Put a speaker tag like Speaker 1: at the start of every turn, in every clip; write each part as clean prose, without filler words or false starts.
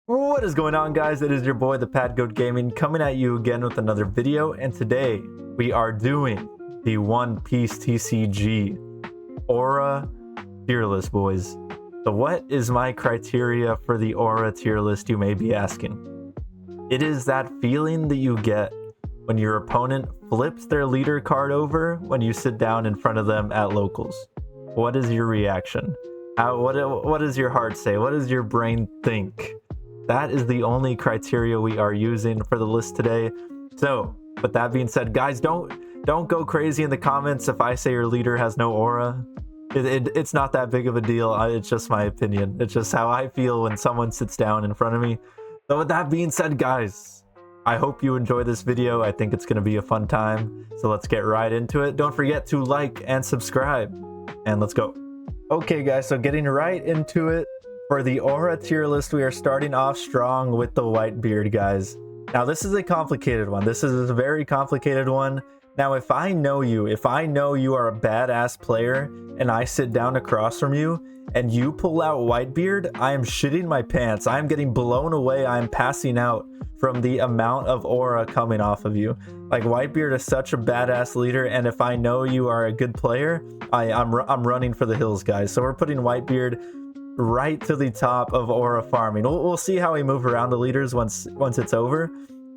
Speaker 1: What is going on, guys? It is your boy the Pad Goat Gaming coming at you again with another video, and today we are doing the One Piece TCG Aura tier list, boys. So what is my criteria for the Aura tier list, you may be asking? It is that feeling that you get when your opponent flips their leader card over when you sit down in front of them at locals. What is your reaction? What does your heart say? What does your brain think? That is the only criteria we are using for the list today. So, with that being said, guys, don't go crazy in the comments if I say your leader has no aura. It's not that big of a deal. It's just my opinion. It's just how I feel when someone sits down in front of me. So with that being said, guys, I hope you enjoy this video. I think it's going to be a fun time. So let's get right into it. Don't forget to like and subscribe. And let's go. Okay, guys, so getting right into it. For the Aura tier list, we are starting off strong with the Whitebeard, guys. Now, this is a complicated one. This is a very complicated one. Now, if I know you are a badass player, and I sit down across from you, and you pull out Whitebeard, I am shitting my pants. I am getting blown away. I am passing out from the amount of aura coming off of you. Like, Whitebeard is such a badass leader, and if I know you are a good player, I'm running for the hills, guys. So we're putting Whitebeard right to the top of aura farming. We'll see how we move around the leaders once it's over,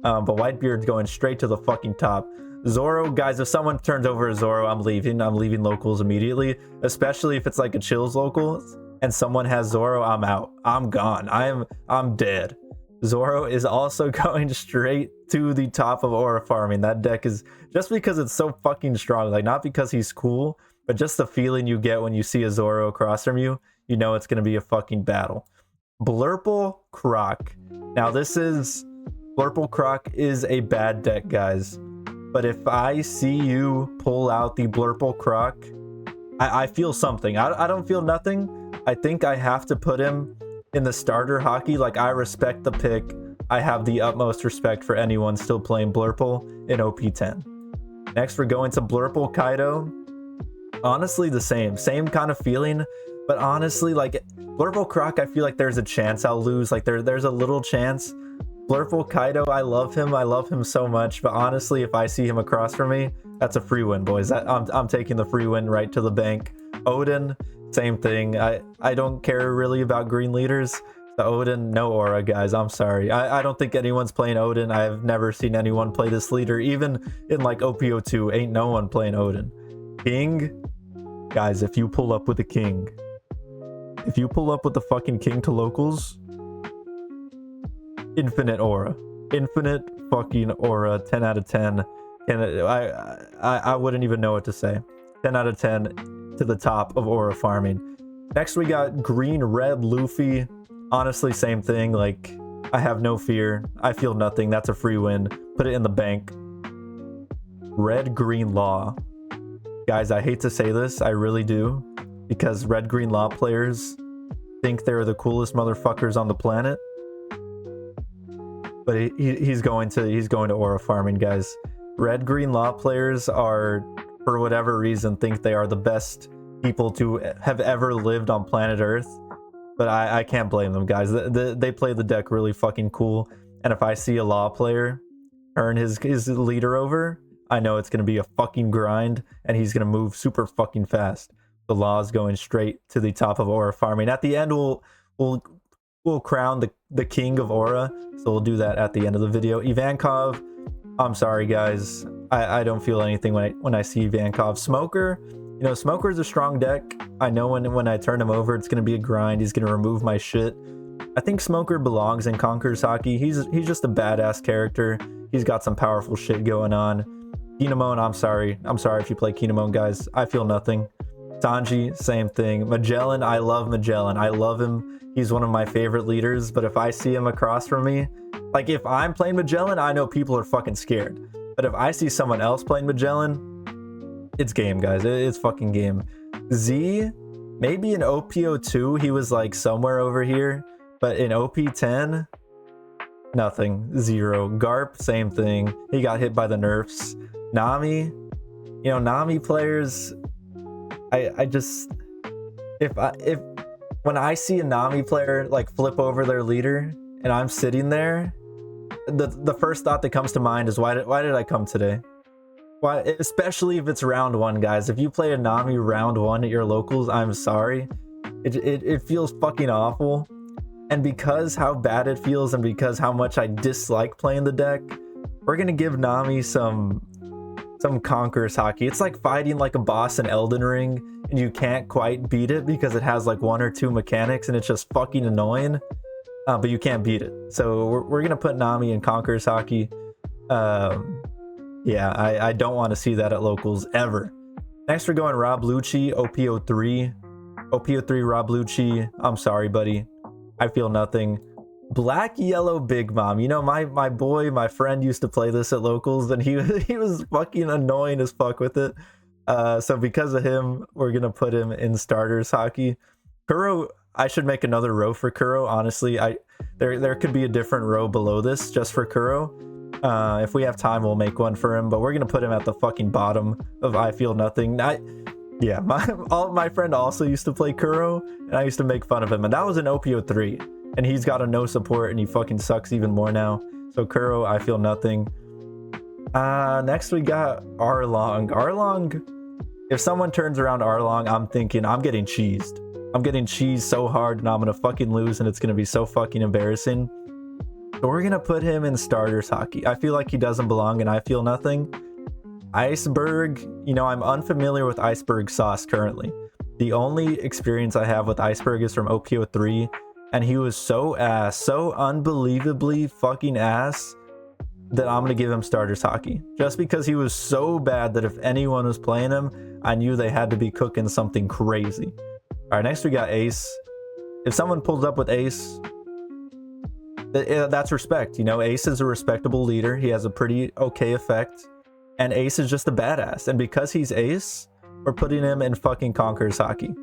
Speaker 1: but Whitebeard's going straight to the fucking top. Zoro, guys, if someone turns over a Zoro, I'm leaving locals immediately, especially if it's like a chills local and someone has Zoro. I'm out, I'm gone, I'm dead. Zoro is also going straight to the top of aura farming. That deck is, just because it's so fucking strong, like, not because he's cool, but just the feeling you get when you see a Zoro across from you, you know it's going to be a fucking battle. Blurple Croc. Now, Blurple Croc is a bad deck, guys. But if I see you pull out the Blurple Croc, I feel something. I don't feel nothing. I think I have to put him in the starter hockey. Like, I respect the pick. I have the utmost respect for anyone still playing Blurple in OP10. Next, we're going to Blurple Kaido. Honestly, the same kind of feeling. But honestly, like, Blurple Croc, I feel like there's a chance I'll lose. Like, there's a little chance. Blurple Kaido, I love him so much. But honestly, if I see him across from me, that's a free win, boys. I'm taking the free win right to the bank. Odin, same thing. I don't care really about green leaders. The Odin, no aura, guys. I'm sorry. I don't think anyone's playing Odin. I've never seen anyone play this leader. Even in, like, OP10, ain't no one playing Odin. King, guys, if you pull up with a king, if you pull up with the fucking king to locals, infinite aura. Infinite fucking aura. 10 out of 10. And I wouldn't even know what to say. 10 out of 10 to the top of aura farming. Next, we got green red Luffy. Honestly, same thing. Like, I have no fear. I feel nothing. That's a free win. Put it in the bank. Red green Law. Guys, I hate to say this. I really do. Because red green Law players think they're the coolest motherfuckers on the planet. But he's going to aura farming, guys. Red green Law players are, for whatever reason, think they are the best people to have ever lived on planet Earth. But I can't blame them, guys. They play the deck really fucking cool. And if I see a Law player turn his leader over, I know it's going to be a fucking grind. And he's going to move super fucking fast. The Law is going straight to the top of aura farming. At the end, we'll crown the king of aura. So we'll do that at the end of the video. Ivankov, I'm sorry, guys. I don't feel anything when I see Ivankov. Smoker, you know, Smoker's a strong deck. I know when I turn him over, it's going to be a grind. He's going to remove my shit. I think Smoker belongs in Conqueror's Hockey. He's just a badass character. He's got some powerful shit going on. Kinemon, I'm sorry. I'm sorry if you play Kinemon, guys. I feel nothing. Sanji, same thing. Magellan, I love Magellan. I love him. He's one of my favorite leaders. But if I see him across from me, like, if I'm playing Magellan, I know people are fucking scared. But if I see someone else playing Magellan, it's game, guys. It's fucking game. Z, maybe in OP02, he was like somewhere over here. But in OP10, nothing. Zero. Garp, same thing. He got hit by the nerfs. Nami, you know, Nami players, I just, if when I see a Nami player like flip over their leader and I'm sitting there, the first thought that comes to mind is why did I come today? Why, especially if it's round one, guys. If you play a Nami round one at your locals, I'm sorry. It feels fucking awful. And because how bad it feels and because how much I dislike playing the deck, we're gonna give Nami some Conqueror's Hockey. It's like fighting like a boss in Elden Ring and you can't quite beat it because it has like one or two mechanics and it's just fucking annoying, but you can't beat it. So we're gonna put Nami in Conqueror's Hockey. Yeah, I don't want to see that at locals ever. Next we're going Rob Lucci, OP10. OP10 Rob Lucci. I'm sorry, buddy. I feel nothing. Black Yellow Big Mom. You know, my boy, my friend used to play this at locals and he was fucking annoying as fuck with it. So because of him, we're gonna put him in starters hockey. Kuro, I should make another row for Kuro. Honestly, there could be a different row below this just for Kuro. If we have time, we'll make one for him, but we're gonna put him at the fucking bottom of I Feel Nothing. Yeah, my friend also used to play Kuro, and I used to make fun of him, and that was an OP03, and he's got a no support, and he fucking sucks even more now. So Kuro, I Feel Nothing. Next we got Arlong. Arlong, if someone turns around Arlong, I'm thinking I'm getting cheesed. I'm getting cheesed so hard, and I'm gonna fucking lose, and it's gonna be so fucking embarrassing. So we're gonna put him in starters hockey. I feel like he doesn't belong in I Feel Nothing. Iceberg, you know, I'm unfamiliar with Iceberg sauce currently. The only experience I have with Iceberg is from OP03, and he was so ass, so unbelievably fucking ass, that I'm gonna give him starters hockey. Just because he was so bad that if anyone was playing him, I knew they had to be cooking something crazy. All right, next we got Ace. If someone pulls up with Ace, that's respect. You know, Ace is a respectable leader. He has a pretty okay effect. And Ace is just a badass. And because he's Ace, we're putting him in fucking Conqueror's Hockey.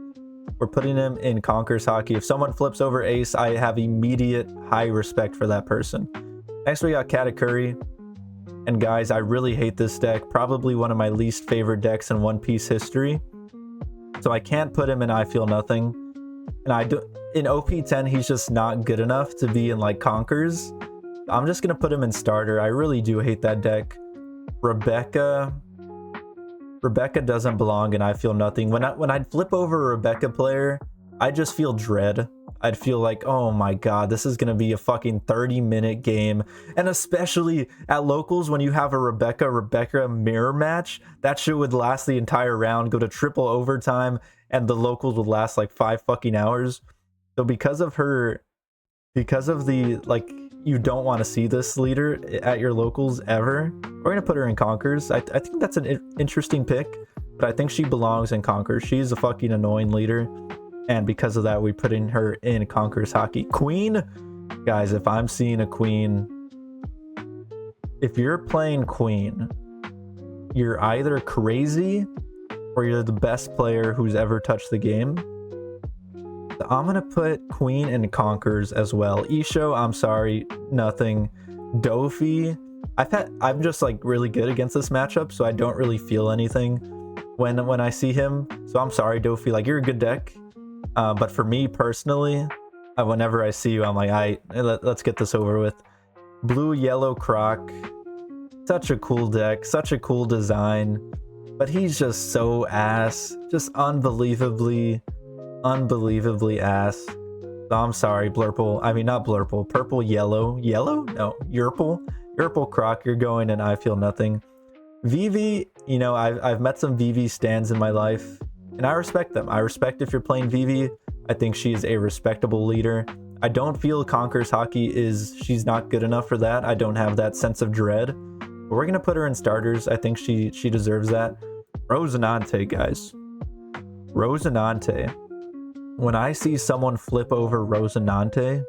Speaker 1: We're putting him in Conqueror's Hockey. If someone flips over Ace, I have immediate high respect for that person. Next we got Katakuri. And guys, I really hate this deck. Probably one of my least favorite decks in One Piece history. So I can't put him in I Feel Nothing. And in OP10, he's just not good enough to be in like Conquerors. I'm just gonna put him in starter. I really do hate that deck. Rebecca doesn't belong in I Feel Nothing. When I'd flip over a Rebecca player, I just feel dread. I'd feel like, oh my god, this is gonna be a fucking 30-minute game. And especially at locals, when you have a Rebecca mirror match, that shit would last the entire round, go to triple overtime, and the locals would last like 5 fucking hours. So because of the, like, you don't want to see this leader at your locals ever, we're gonna put her in Conquerors. I think that's an interesting pick, but I think she belongs in Conquerors. She's a fucking annoying leader, and because of that, we put in her in Conquerors Hockey. Queen, guys, if I'm seeing a Queen, if you're playing Queen, you're either crazy or you're the best player who's ever touched the game. So I'm gonna put Queen and Conquerors as well. Isho, I'm sorry, nothing. Dofi, I'm just like really good against this matchup, so I don't really feel anything when I see him. So I'm sorry, Dofi, like, you're a good deck. But for me personally, whenever I see you, I'm like, let's get this over with. Blue Yellow Croc, such a cool deck, such a cool design, but he's just so ass, just unbelievably ass. So I'm sorry, Blurple. I mean, not Blurple. Purple Yellow. Yellow? No, Yerple. Yerple Croc, you're going and I Feel Nothing. Vivi, you know, I've met some Vivi stands in my life, and I respect them. I respect if you're playing Vivi. I think she's a respectable leader. I don't feel Conqueror's Hockey she's not good enough for that. I don't have that sense of dread. But we're gonna put her in starters. I think she deserves that. Rosinante, guys. Rosinante. When I see someone flip over Rosinante,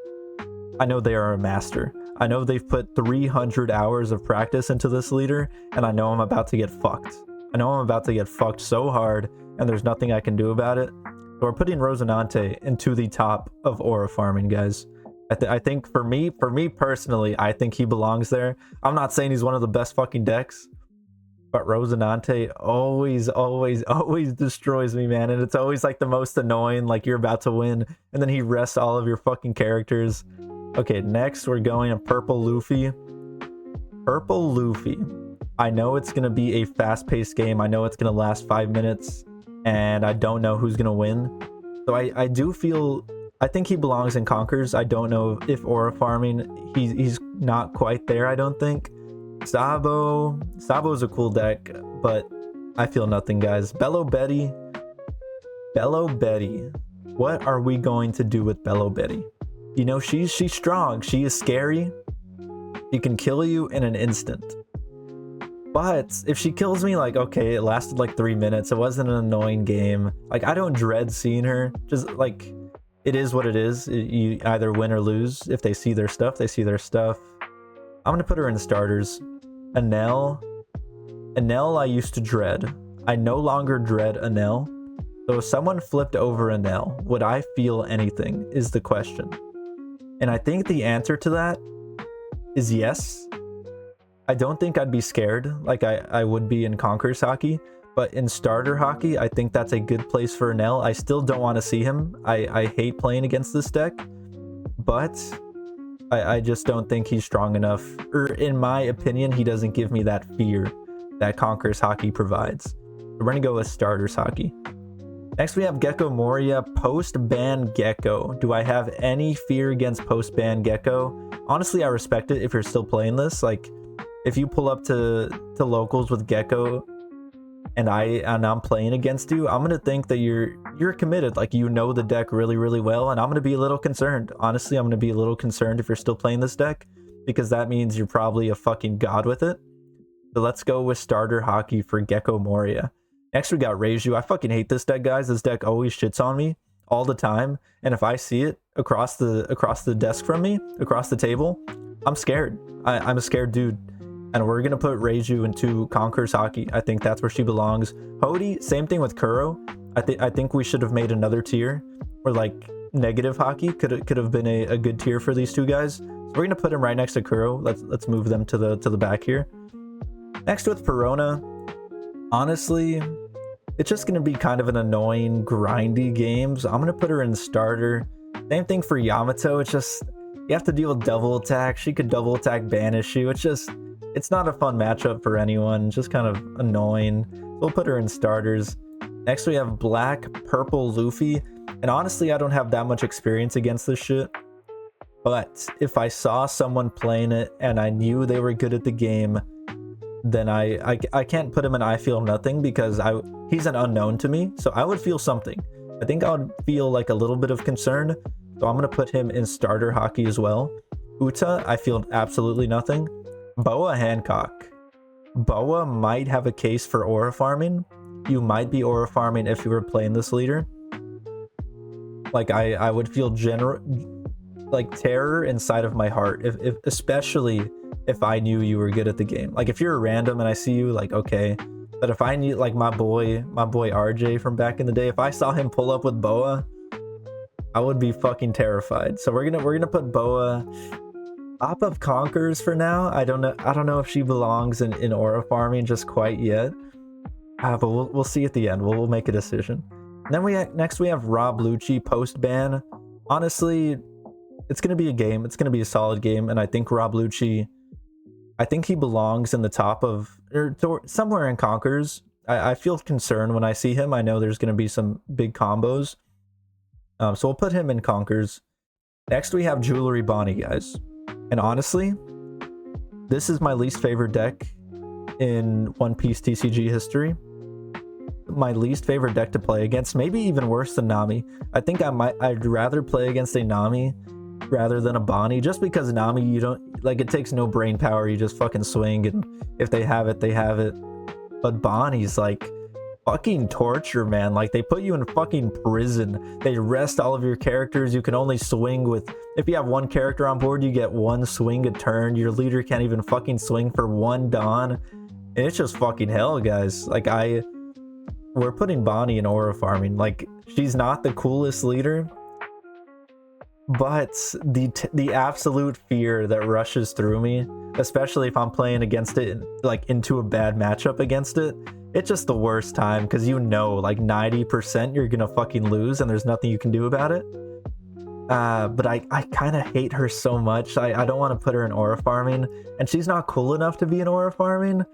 Speaker 1: I know they are a master. I know they've put 300 hours of practice into this leader, and I know I'm about to get fucked. I know I'm about to get fucked so hard, and there's nothing I can do about it. So we're putting Rosinante into the top of aura farming, guys. I think for me personally, I think he belongs there. I'm not saying he's one of the best fucking decks, but Rosinante always destroys me, man. And it's always like the most annoying, like you're about to win, and then he rests all of your fucking characters. Okay, next we're going to Purple Luffy. Purple Luffy. I know it's going to be a fast-paced game. I know it's going to last 5 minutes, and I don't know who's going to win. So I do feel... I think he belongs in Conkers. I don't know if aura farming, he's not quite there, I don't think. Sabo's a cool deck, but I feel nothing, guys. Bello Betty. What are we going to do with Bello Betty? You know, she's strong. She is scary. She can kill you in an instant. But if she kills me, like, okay, it lasted like 3 minutes. It wasn't an annoying game. Like, I don't dread seeing her. Just, like, it is what it is. You either win or lose. If they see their stuff, they see their stuff. I'm going to put her in starters. Enel I used to dread. I no longer dread Enel. So if someone flipped over Enel, would I feel anything is the question. And I think the answer to that is yes. I don't think I'd be scared like I would be in Conquerors hockey, but in starter hockey, I think that's a good place for Enel. I still don't want to see him. I hate playing against this deck, but I just don't think he's strong enough. Or in my opinion, he doesn't give me that fear that Conquerors hockey provides. We're going to go with starters hockey. Next, we have Gecko Moria, post-ban Gecko. Do I have any fear against post-ban Gecko? Honestly, I respect it if you're still playing this. Like, if you pull up to locals with Gecko and I'm playing against you, I'm gonna think that you're committed. Like, you know the deck really, really well, and I'm gonna be a little concerned. Honestly, I'm gonna be a little concerned if you're still playing this deck, because that means you're probably a fucking god with it. So let's go with starter hockey for Gecko Moria. Next, we got Reiju. I fucking hate this deck, guys. This deck always shits on me all the time. And if I see it across the desk from me, across the table, I'm scared. I'm a scared dude. And we're going to put Reiju into Conquerors hockey. I think that's where she belongs. Hody, same thing with Kuro. I think we should have made another tier. Or like negative hockey could have been a good tier for these two guys. So we're going to put him right next to Kuro. Let's move them to the back here. Next with Perona. Honestly, it's just going to be kind of an annoying, grindy game. So I'm going to put her in starter. Same thing for Yamato. It's just, you have to deal with double attack. She could double attack banish you. It's not a fun matchup for anyone. It's just kind of annoying. We'll put her in starters. Next, we have Black Purple Luffy. And honestly, I don't have that much experience against this shit. But if I saw someone playing it and I knew they were good at the game, then I can't put him in I feel nothing, because he's an unknown to me. So I would feel something. I think I would feel like a little bit of concern. So I'm going to put him in starter hockey as well. Uta, I feel absolutely nothing. Boa Hancock. Boa might have a case for aura farming. You might be aura farming if you were playing this leader. Like, I would feel terror inside of my heart, if especially if I knew you were good at the game. Like, if you're a random and I see you, like, okay. But if I knew, like, my boy RJ from back in the day, if I saw him pull up with Boa, I would be fucking terrified. So we're gonna put Boa top of Conquerors for now. I don't know if she belongs in aura farming just quite yet. But we'll see at the end. We'll make a decision. And then next we have Rob Lucci post ban. Honestly, it's gonna be a game. It's gonna be a solid game, and I think Rob Lucci, I think he belongs in the top of, or somewhere in Conquerors. I feel concerned when I see him. I know there's gonna be some big combos. So we'll put him in Conquerors. Next we have Jewelry Bonnie, guys. And honestly, this is my least favorite deck in One Piece TCG history. My least favorite deck to play against, maybe even worse than Nami. I think I'd rather play against a Nami rather than a Bonnie, just because Nami, you don't, like, it takes no brain power. You just fucking swing, and if they have it, they have it. But Bonnie's like fucking torture, man. Like, they put you in fucking prison. They rest all of your characters. You can only swing with, if you have one character on board, you get one swing a turn. Your leader can't even fucking swing for one Dawn. And it's just fucking hell, guys. Like, we're putting Bonnie in aura farming. Like, she's not the coolest leader, but the absolute fear that rushes through me, especially if I'm playing against it, like, into a bad matchup against it, it's just the worst time, because you know, like, 90% you're gonna fucking lose and there's nothing you can do about it. But I kind of hate her so much. I don't want to put her in aura farming, and she's not cool enough to be in aura farming.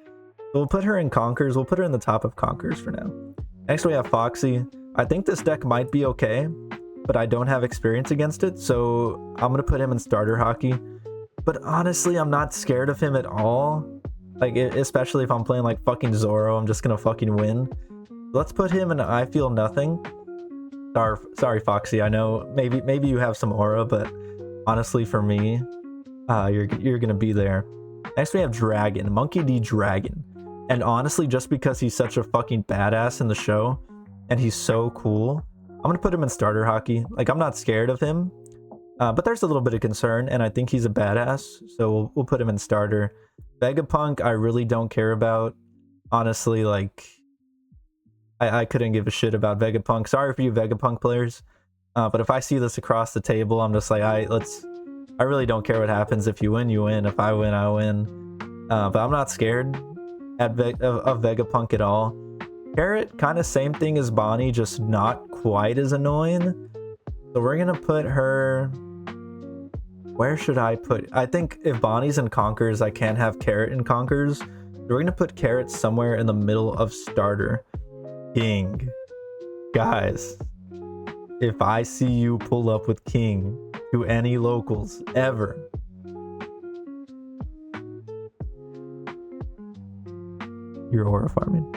Speaker 1: We'll put her in Conkers. We'll put her in the top of Conkers for now. Next we have Foxy. I think this deck might be okay, but I don't have experience against it, so I'm gonna put him in starter hockey. But honestly, I'm not scared of him at all. Like, especially if I'm playing like fucking Zoro, I'm just gonna fucking win. Let's put him in I Feel Nothing. Sorry, Foxy. I know maybe you have some aura, but honestly, for me, you're gonna be there. Next we have Dragon, Monkey D. Dragon. And honestly, just because he's such a fucking badass in the show, and he's so cool, I'm gonna put him in starter hockey. Like, I'm not scared of him, but there's a little bit of concern, and I think he's a badass, so we'll put him in starter. Vegapunk, I really don't care about. Honestly, like, I couldn't give a shit about Vegapunk. Sorry for you Vegapunk players, but if I see this across the table, I'm just like, I really don't care what happens. If you win, you win. If I win, I win. But I'm not scared of Vegapunk at all. Carrot, kind of same thing as Bonnie, just not quite as annoying. So we're gonna put her... Where should I put... I think if Bonnie's in Conkers, I can't have Carrot in Conkers. So we're gonna put Carrot somewhere in the middle of starter. King. Guys, if I see you pull up with King to any locals ever, you're aura farming.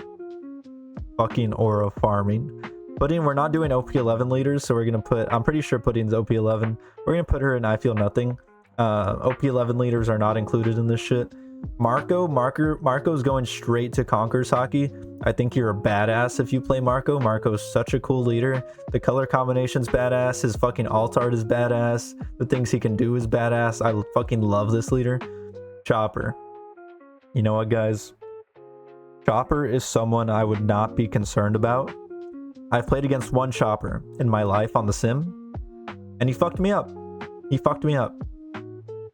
Speaker 1: Fucking aura farming. Pudding, we're not doing OP11 leaders, so we're gonna put... I'm pretty sure Pudding's OP11. We're gonna put her in I Feel Nothing. OP11 leaders are not included in this shit. Marco's going straight to Conkers hockey. I think you're a badass if you play Marco. Marco's such a cool leader. The color combination's badass. His fucking alt art is badass. The things he can do is badass. I fucking love this leader. Chopper. You know what, guys? Chopper is someone I would not be concerned about. I've played against one Chopper in my life on the sim, and he fucked me up. He fucked me up.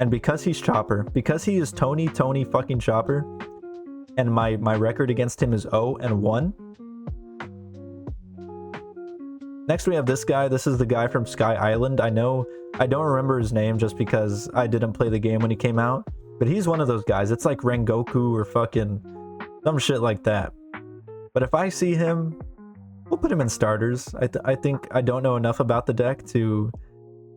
Speaker 1: And because he's Chopper, because he is Tony fucking Chopper, and my record against him is 0-1. Next we have this guy. This is the guy from Sky Island. I know I don't remember his name just because I didn't play the game when he came out, but he's one of those guys. It's like Rengoku or fucking some shit like that. But if I see him, we'll put him in starters. I think I don't know enough about the deck to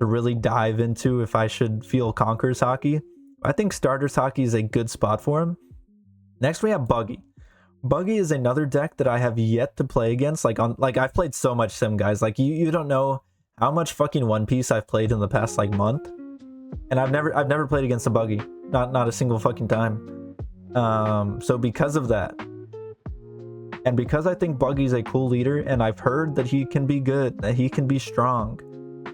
Speaker 1: really dive into if I should feel Conkers hockey. I think starters hockey is a good spot for him. Next we have Buggy. Buggy is another deck that I have yet to play against. Like I've played so much sim, guys. Like you don't know how much fucking One Piece I've played in the past like month, and I've never played against a Buggy. Not a single fucking time. So because of that, and because I think Buggy's a cool leader, and I've heard that he can be good, that he can be strong,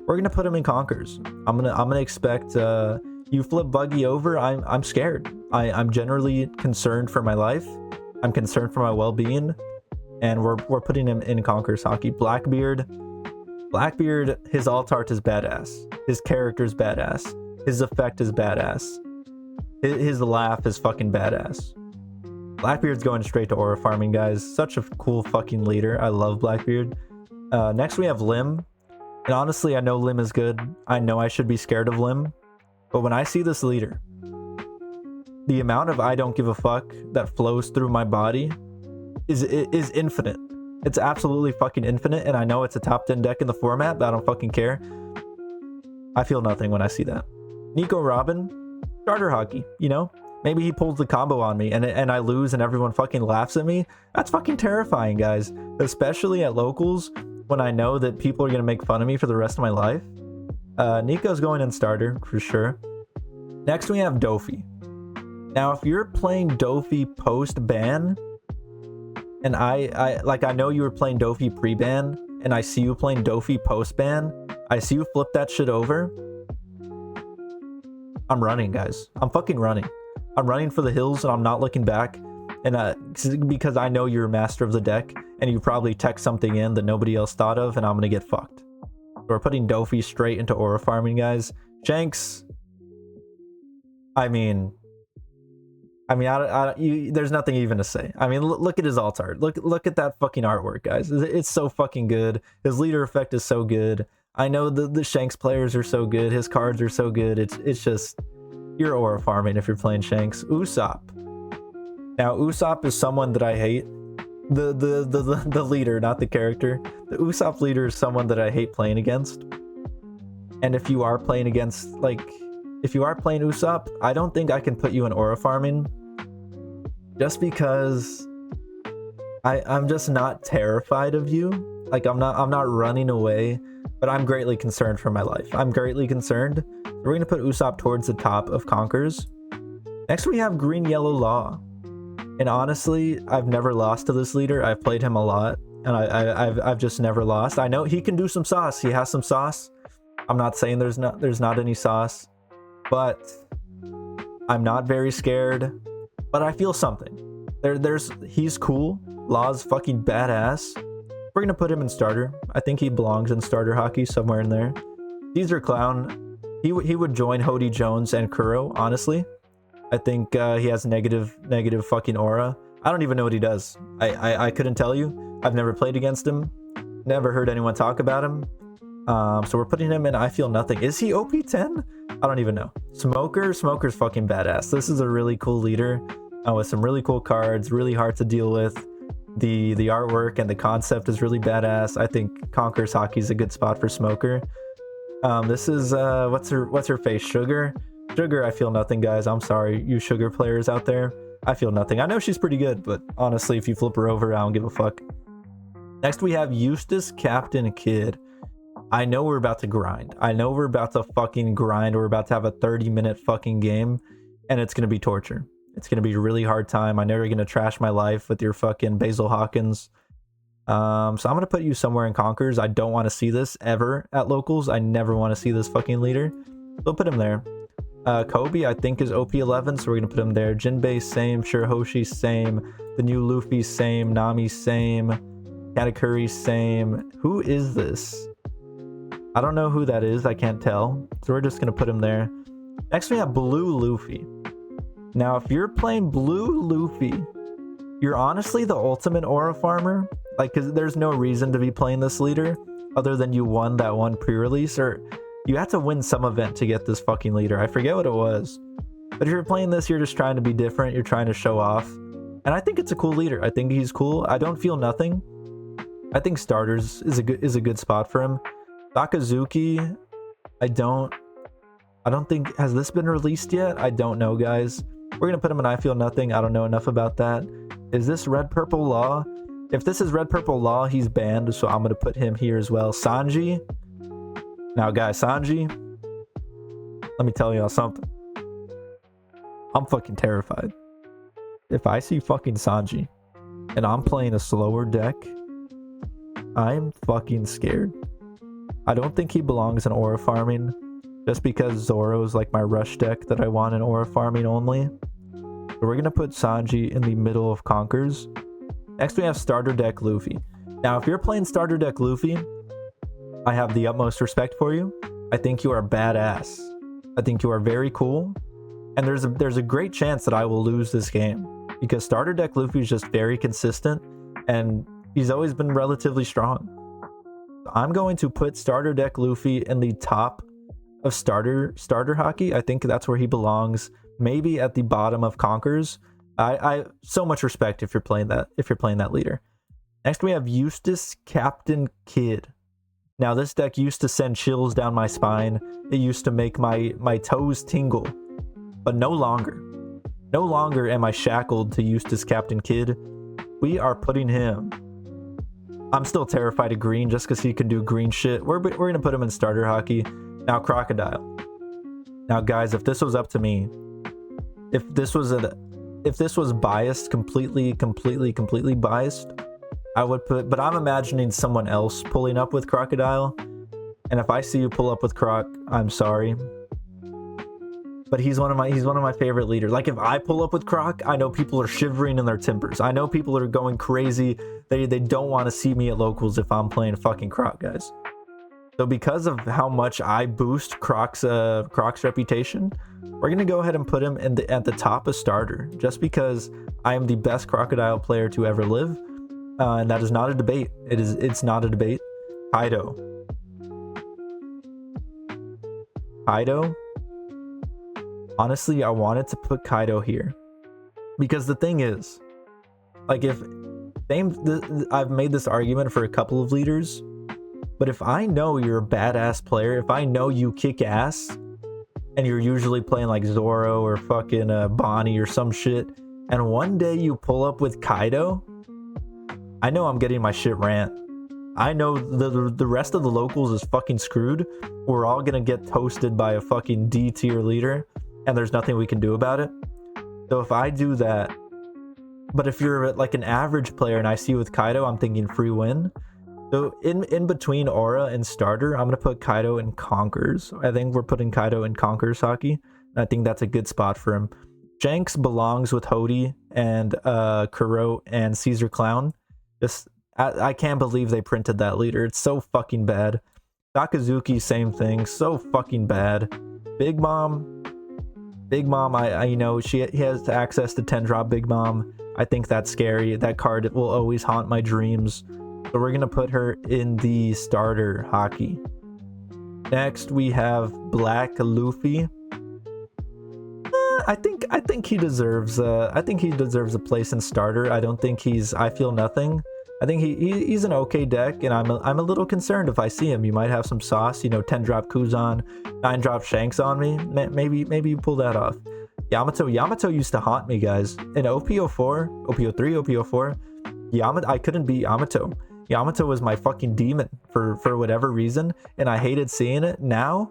Speaker 1: we're gonna put him in Conkers. I'm gonna expect you flip Buggy over. I'm scared. I'm generally concerned for my life. I'm concerned for my well-being, and we're putting him in Conkers hockey. Blackbeard, his alt art is badass. His character's badass. His effect is badass. His laugh is fucking badass. Blackbeard's going straight to aura farming, guys. Such a cool fucking leader. I love Blackbeard. Next we have Lim. And honestly, I know Lim is good. I know I should be scared of Lim. But when I see this leader, the amount of I don't give a fuck that flows through my body is infinite. It's absolutely fucking infinite. And I know it's a top 10 deck in the format, but I don't fucking care. I feel nothing when I see that. Nico Robin, starter hockey, you know? Maybe he pulls the combo on me and I lose and everyone fucking laughs at me. That's fucking terrifying, guys. Especially at locals, when I know that people are going to make fun of me for the rest of my life. Nico's going in starter, for sure. Next we have Dofi. Now, if you're playing Dofi post-ban, and I know you were playing Dofi pre-ban, and I see you playing Dofi post-ban, I see you flip that shit over, I'm running, guys. I'm fucking running. I'm running for the hills, and I'm not looking back. And because I know you're a master of the deck, and you probably text something in that nobody else thought of, and I'm gonna get fucked. So we're putting Dofi straight into aura farming, guys. Shanks, I mean, there's nothing even to say. I mean, look at his alt art. Look at that fucking artwork, guys. It's so fucking good. His leader effect is so good. I know the Shanks players are so good. His cards are so good. It's just, you're aura farming if you're playing Shanks. Usopp. Now, Usopp is someone that I hate. The leader, not the character. The Usopp leader is someone that I hate playing against. And if you are playing against, like, if you are playing Usopp, I don't think I can put you in aura farming. Just because I'm just not terrified of you. Like, I'm not running away, but I'm greatly concerned for my life. I'm greatly concerned. We're gonna put Usopp towards the top of Conkers. Next we have Green Yellow Law. And honestly, I've never lost to this leader. I've played him a lot, and I've just never lost. I know he can do some sauce. He has some sauce. I'm not saying there's not any sauce, but I'm not very scared. But I feel something. He's cool. Law's fucking badass. We're gonna put him in starter. I think he belongs in starter hockey somewhere in there. Caesar Clown. He would join Hody Jones and Kuro, honestly. I think he has negative fucking aura. I don't even know what he does. I couldn't tell you. I've never played against him. Never heard anyone talk about him. So we're putting him in I Feel Nothing. Is he OP10? I don't even know. Smoker's fucking badass. This is a really cool leader with some really cool cards, really hard to deal with. The artwork and the concept is really badass. I think Conquer's Hockey is a good spot for Smoker. This is what's her face? Sugar. I Feel Nothing, guys. I'm sorry, you Sugar players out there. I Feel Nothing. I know she's pretty good, but honestly, if you flip her over, I don't give a fuck. Next, we have Eustace Captain Kid. I know we're about to grind. I know we're about to fucking grind. We're about to have a 30-minute fucking game, and it's gonna be torture. It's gonna be a really hard time. I know you're gonna trash my life with your fucking Basil Hawkins. So I'm gonna put you somewhere in Conkers. I don't want to see this ever at locals. I never want to see this fucking leader. We'll put him there. Kobe, I think, is OP11, so we're gonna put him there. Jinbei, same. Shirahoshi, same. The new Luffy, same. Nami, same. Katakuri, same. Who is this? I don't know who that is. I can't tell. So we're just gonna put him there. Next, we have Blue Luffy. Now, if you're playing Blue Luffy, you're honestly the ultimate aura farmer. Like, because there's no reason to be playing this leader other than you won that one pre-release, or you had to win some event to get this fucking leader. I forget what it was. But if you're playing this, you're just trying to be different. You're trying to show off. And I think it's a cool leader. I think he's cool. I don't feel nothing. I think starters is a good spot for him. Sakazuki, I don't think, has this been released yet? I don't know, guys. We're gonna put him in I Feel Nothing. I don't know enough about that. Is this Red Purple Law? If this is Red Purple Law, he's banned, so I'm gonna put him here as well. Sanji. Now, guys, Sanji, let me tell y'all something. I'm fucking terrified. If I see fucking Sanji and I'm playing a slower deck, I'm fucking scared. I don't think he belongs in aura farming, just because Zoro's like my rush deck that I want in aura farming only. So we're gonna put Sanji in the middle of Conkers. Next, we have starter deck Luffy. Now, if you're playing starter deck Luffy, I have the utmost respect for you. I think you are badass. I think you are very cool. And there's a great chance that I will lose this game, because starter deck Luffy is just very consistent and he's always been relatively strong. I'm going to put starter deck Luffy in the top of starter hockey. I think that's where he belongs. Maybe at the bottom of Conkers. I so much respect if you're playing that leader. Next, we have Eustace Captain Kid. Now, this deck used to send chills down my spine. It used to make my toes tingle, but no longer. No longer am I shackled to Eustace Captain Kid. We are putting him. I'm still terrified of green just because he can do green shit. We're gonna put him in starter hockey. Now, Crocodile. Now, guys, if this was up to me, if this was biased, completely biased, I would put, but I'm imagining someone else pulling up with Crocodile. And if I see you pull up with Croc, I'm sorry. But he's one of my favorite leaders. Like, if I pull up with Croc, I know people are shivering in their timbers. I know people are going crazy. They don't want to see me at locals if I'm playing fucking Croc, guys. So because of how much I boost Croc's reputation, we're gonna go ahead and put him at the top of starter, just because I am the best Crocodile player to ever live. And that is not a debate. It's not a debate. Kaido. Kaido. Honestly, I wanted to put Kaido here because the thing is, like, if I've made this argument for a couple of leaders, but if I know you're a badass player, if I know you kick ass, and you're usually playing like Zoro or fucking Bonnie or some shit, and one day you pull up with Kaido, I know I'm getting my shit rant. I know the rest of the locals is fucking screwed. We're all gonna get toasted by a fucking D tier leader, and there's nothing we can do about it. So if I do that, but if you're like an average player and I see you with Kaido, I'm thinking free win. So in between Aura and Starter, I'm gonna put Kaido in Conquers. I think we're putting Kaido in Conquers Haki. I think that's a good spot for him. Shanks belongs with Hody and Kuro and Caesar Clown. Just I can't believe they printed that leader. It's so fucking bad. Sakazuki, same thing. So fucking bad. Big Mom, I you know, he has access to 10 drop Big Mom. I think that's scary. That card will always haunt my dreams. So we're gonna put her in the starter Haki. Next we have Black Luffy. I think he deserves a place in starter. I don't think I feel nothing. I think he's an okay deck, and I'm a little concerned if I see him. You might have some sauce, you know, 10 drop Kuzan, 9 drop Shanks on me. Maybe you pull that off. Yamato used to haunt me, guys. In OP04, OP03, OP04, I couldn't beat Yamato. Yamato was my fucking demon for whatever reason, and I hated seeing it. Now,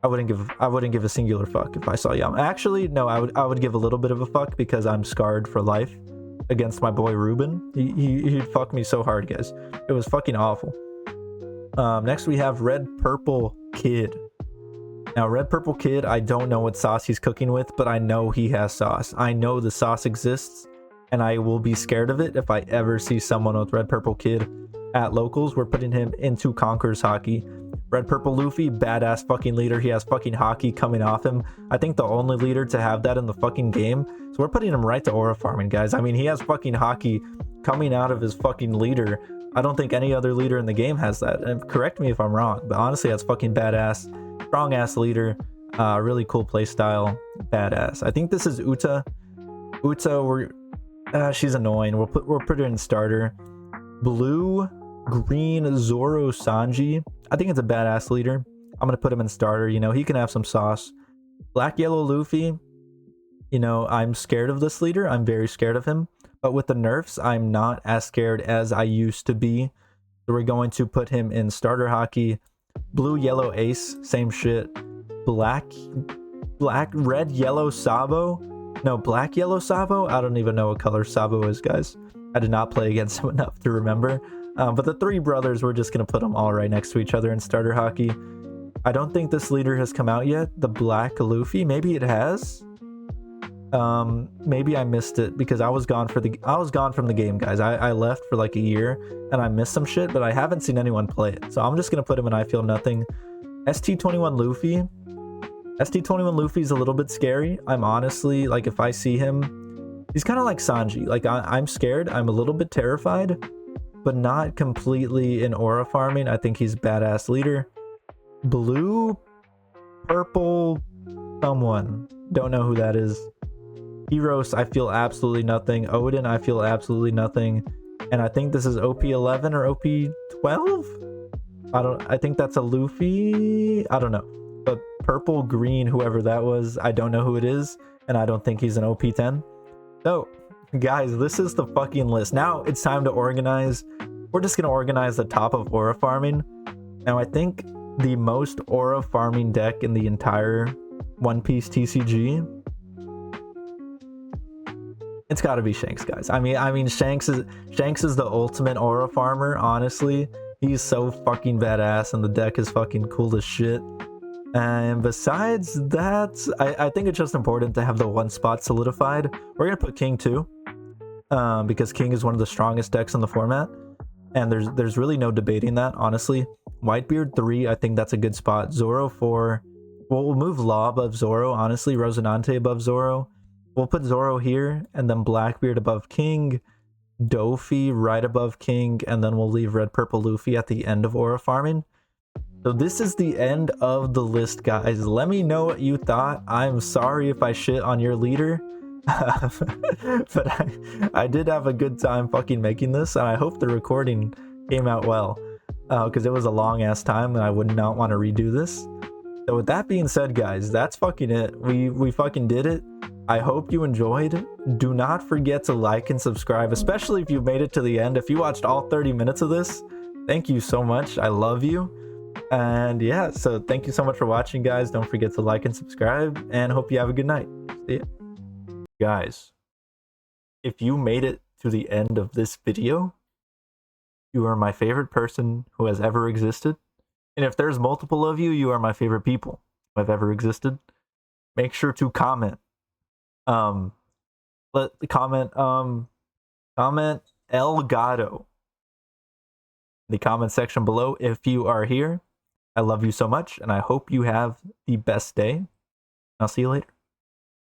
Speaker 1: I wouldn't give a singular fuck if I saw Yamato. Actually, no, I would give a little bit of a fuck because I'm scarred for life against my boy Ruben. He'd fuck me so hard, guys. It was fucking awful. Next we have Red Purple Kid. Now, Red Purple Kid, I don't know what sauce he's cooking with, but I know he has sauce. I know the sauce exists, and I will be scared of it if I ever see someone with Red Purple Kid at locals. We're putting him into Conquers Haki. Red Purple Luffy, badass fucking leader. He has fucking Haki coming off him. I think the only leader to have that in the fucking game. So we're putting him right to aura farming, guys. I mean, he has fucking Haki coming out of his fucking leader. I don't think any other leader in the game has that. And correct me if I'm wrong, but honestly, that's fucking badass. Strong ass leader. Really cool playstyle. Badass. I think this is Uta. She's annoying. We'll put her in starter. Blue Green Zoro Sanji. I think it's a badass leader. I'm gonna put him in starter. You know, he can have some sauce. Black Yellow Luffy. You know, I'm scared of this leader. I'm very scared of him. But with the nerfs, I'm not as scared as I used to be. So we're going to put him in starter Haki. Blue Yellow Ace, same shit. Black Red Yellow Sabo. No, Black Yellow Sabo. I don't even know what color Sabo is, guys. I did not play against him enough to remember. But the three brothers, we're just going to put them all right next to each other in starter Haki. I don't think this leader has come out yet. The Black Luffy. Maybe it has. Maybe I missed it because I was gone from the game, guys. I left for like a year and I missed some shit, but I haven't seen anyone play it. So I'm just going to put him in I Feel Nothing. ST21 Luffy. ST21 Luffy is a little bit scary. I'm honestly, like, if I see him, he's kind of like Sanji. Like, I'm scared. I'm a little bit terrified, but not completely in aura farming. I think he's badass leader. Blue, purple, someone. Don't know who that is. Heroes, I feel absolutely nothing. Odin, I feel absolutely nothing. And I think this is OP11 or OP12? I think that's a Luffy. I don't know. But purple, green, whoever that was, I don't know who it is. And I don't think he's an OP10. So, guys, this is the fucking list. Now it's time to organize. We're just going to organize the top of aura farming. Now, I think the most aura farming deck in the entire One Piece TCG, it's got to be Shanks, guys. I mean, Shanks is the ultimate aura farmer. Honestly, he's so fucking badass, and the deck is fucking cool as shit. And besides that, I think it's just important to have the one spot solidified. We're gonna put King too, because King is one of the strongest decks in the format, and there's really no debating that, honestly. Whitebeard 3, I think that's a good spot. Zoro 4. We'll move Law above Zoro, honestly. Rosinante above Zoro. We'll put Zoro here, and then Blackbeard above King. Dofi right above King, and then we'll leave Red Purple Luffy at the end of aura farming. So this is the end of the list, guys. Let me know what you thought. I'm sorry if I shit on your leader. But I did have a good time fucking making this, and I hope the recording came out well, because it was a long ass time and I would not want to redo this. So with that being said, guys, that's fucking it. We fucking did it. I hope you enjoyed. Do not forget to like and subscribe, especially if you made it to the end. If you watched all 30 minutes of this, thank you so much. I love you. And yeah, so thank you so much for watching, guys. Don't forget to like and subscribe, and hope you have a good night. See ya. Guys, if you made it to the end of this video, you are my favorite person who has ever existed. And if there's multiple of you, you are my favorite people who have ever existed. Make sure to comment. Comment El Gato in the comment section below if you are here. I love you so much, and I hope you have the best day. I'll see you later.